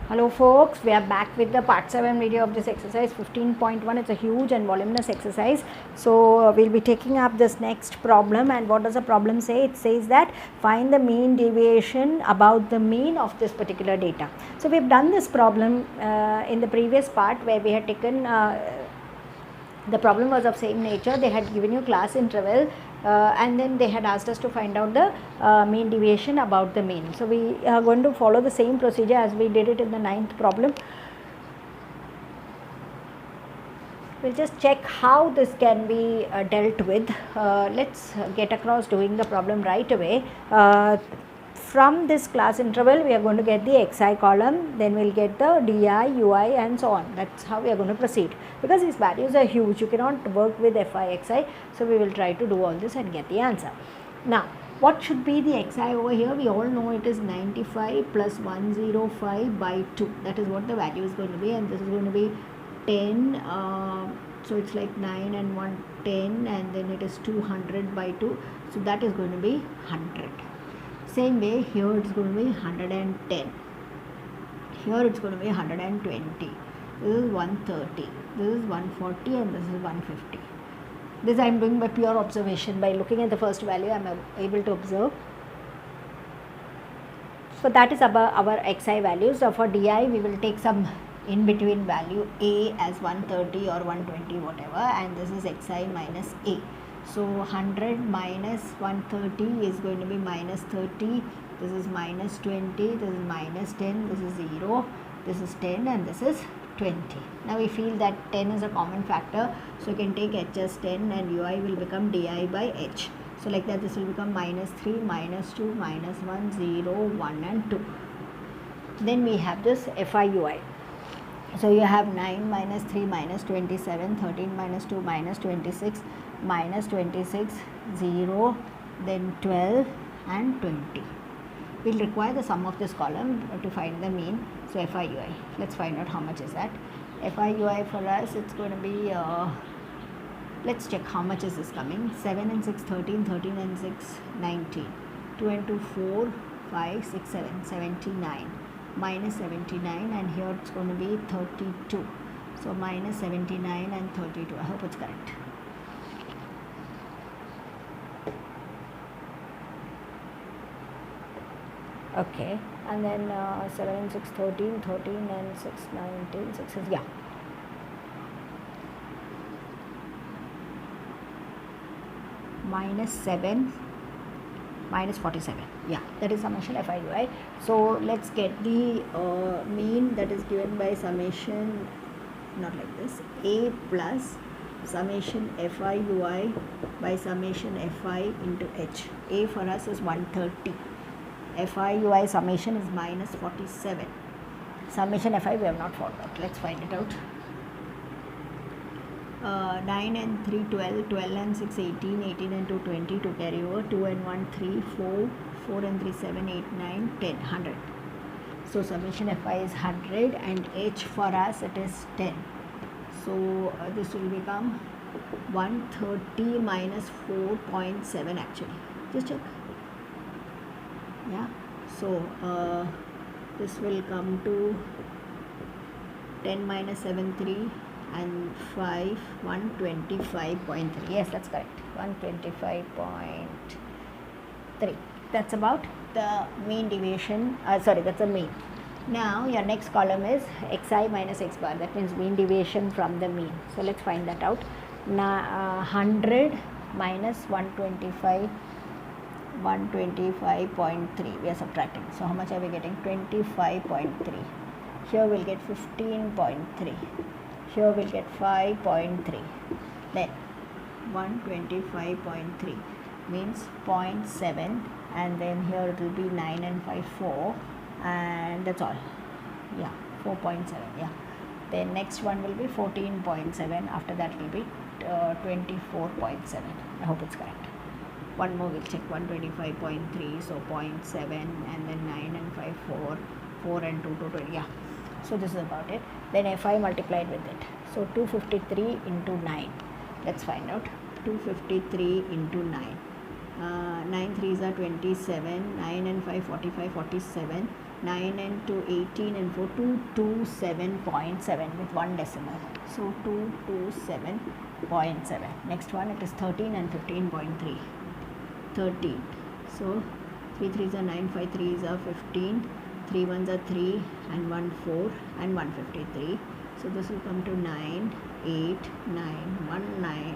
Hello folks, we are back with the part 7 video of this exercise 15.1. It's a huge and voluminous exercise. So we'll be taking up this next problem, and what does the problem say? It says that find the mean deviation about the mean of this particular data. So we've done this problem in the previous part where we had taken the problem was of same nature. They had given you class interval and then they had asked us to find out the mean deviation about the mean. So we are going to follow the same procedure as we did it in the 9th problem. We'll just check how this can be dealt with. Let's get across doing the problem right away. From this class interval, we are going to get the xi column, then we'll get the di, ui and so on. That's how we are going to proceed. Because these values are huge, you cannot work with fi, xi. So we will try to do all this and get the answer. Now, what should be the xi over here? We all know it is 95 plus 105 by 2. That is what the value is going to be, and this is going to be 10. So it's like 9 and 1, 10, and then it is 200 by 2. So that is going to be 100. Same way, here it's going to be 110. Here it's going to be 120. This is 130. This is 140, and this is 150. This I am doing by pure observation. By looking at the first value, I am able to observe. So that is our xi values. So for di, we will take some in between value a as 130 or 120, whatever, and this is xi minus a. So 100 minus 130 is going to be minus 30, this is minus 20, this is minus 10, this is 0, this is 10, and this is 20. Now we feel that 10 is a common factor, so you can take h as 10 and ui will become di by h. So like that, this will become minus 3, minus 2, minus 1, 0, 1 and 2. Then we have this fi ui. So you have 9 minus 3 minus 27, 13 minus 2 minus 26, minus 26, 0, then 12 and 20. We will require the sum of this column to find the mean. So fi ui, let's find out how much is that. Fi ui for us, it's going to be, let's check how much is this coming. 7 and 6, 13, 13 and 6, 19, 2 and 2, 4, 5, 6, 7, 79. Minus 79, and here it's going to be 32. So minus 79 and 32. I hope it's correct. Okay, and then 7 and 6, 13, 13 and 6, 19, 6 is, yeah. Minus 7. Minus 47, yeah, that is summation fi ui. So let's get the mean that is given by summation, not like this, a plus summation fi ui by summation fi into h. A for us is 130, fi ui summation is minus 47, summation fi we have not found out. Let's find it out. 9 and 3, 12, 12 and 6, 18, 18 and 2, 20 to carry over, 2 and 1, 3, 4, 4 and 3, 7, 8, 9, 10, 100. So summation fi is 100 and h for us it is 10. So this will become 130 minus 4.7 actually. Just check. Yeah. So this will come to 10 minus 7, 3. And 5, 125.3. Yes, that's correct. 125.3. That's about the mean deviation. That's the mean. Now your next column is xi minus x bar. That means mean deviation from the mean. So let's find that out. Now 100 minus 125. 125.3. We are subtracting. So how much are we getting? 25.3. Here we'll get 15.3. Here we'll get 5.3. Then 125.3 means 0.7, and then here it will be 9 and 5, 4, and that's all. Yeah, 4.7. Yeah. Then next one will be 14.7. After that will be 24.7. I hope it's correct. One more we'll check. 125.3. So 0.7, and then 9 and 5, 4, 4 and 2 to 20. Yeah. So this is about it. Then fi multiplied with it. So 253 into 9. Let's find out. 253 into 9. 9 3s are 27. 9 and 5, 45, 47. 9 into 18 and 4, 227.7 with 1 decimal. So 227.7. Next one, it is 13 and 15.3. 13. So 3 3s are 9, 5 3s are 15, 3 1s are 3 and 1 4 and 153. So this will come to 9, 8, 9,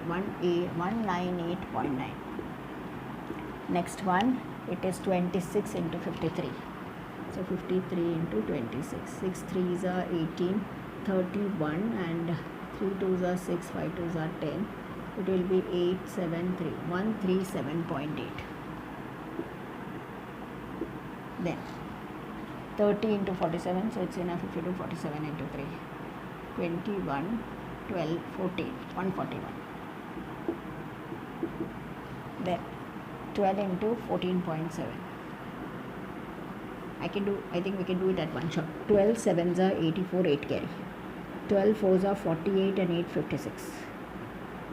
198.9. Next one, it is 26 into 53. So 53 into 26. 6 3s are 18, 31 and 3 2s are 6, 5 2s are 10. It will be 873, 137.8. Then 30 into 47, so it's enough if you do 47 into 3. 21, 12, 14, 141. Then 12 into 14.7. I think we can do it at one shot. 12 7s are 84, 8 carry. 12 4s are 48 and 8 56.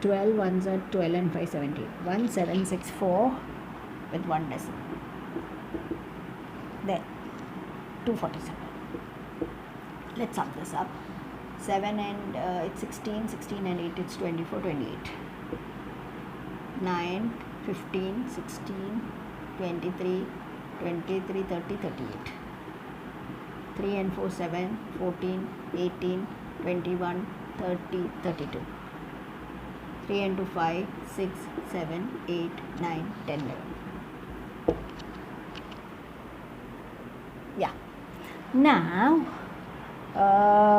12 1s are 12 and 5 17. 1764 with 1 decimal. Then 247. Let's sum this up. 7 and it's 16, 16 and 8 it's 24, 28. 9, 15, 16, 23, 23, 30, 38. 3 and 4, 7, 14, 18, 21, 30, 32. 3 and 2, 5, 6, 7, 8, 9, 10, 11. Yeah. Now,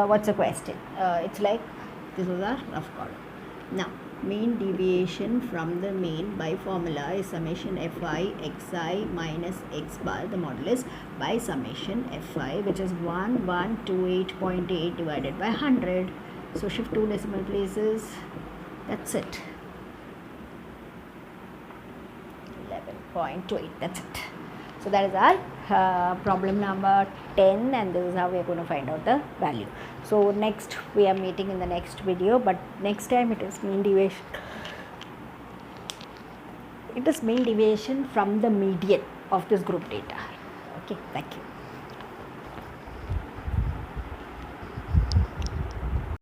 what's the question? It's like this was our rough column. Now, mean deviation from the mean by formula is summation fi xi minus x bar, the modulus, by summation fi, which is 1128.8 divided by 100. So shift 2 decimal places. That's it. 11.28. That's it. So that is our problem number 10, and this is how we are going to find out the value. So next we are meeting in the next video, but next time it is mean deviation. It is mean deviation from the median of this group data. Okay, thank you.